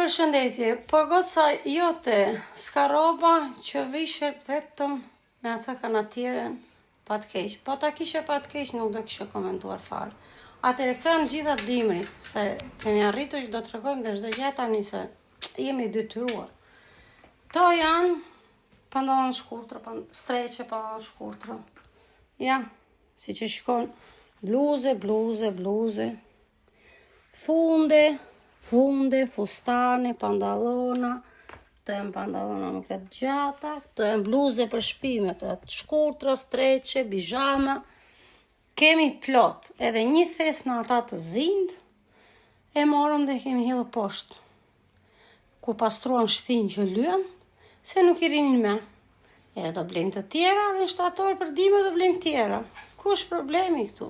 Përshëndetje, por goca jote s'ka roba që vishet vetëm me atë kanatierën pa të keq. Po ta kishe pa të keq nuk do kishe komentuar fare. Atëherë këto janë gjitha dimrit, se kemi arritur që do të tregojmë dhe çdo gjë tani se jemi detyruar. Këto janë pantallon shkurtër, streqe pantallon shkurtër. Ja, siç e shikon, bluze, funde, fustane, pantallona, këto janë pantallona me kratë gjata, këto janë bluze për shtëpi me kratë shkurtra, streqe, bizhama. Kemi plot, edhe një thes në ata të zind, e morëm dhe kemi hidhur poshtë. Kur pastruam shtëpinë që lyem, se nuk i rinin me. Edhe do blejmë të tjera dhe në shtator për dimër do blejmë tjera. Ku është problemi këtu?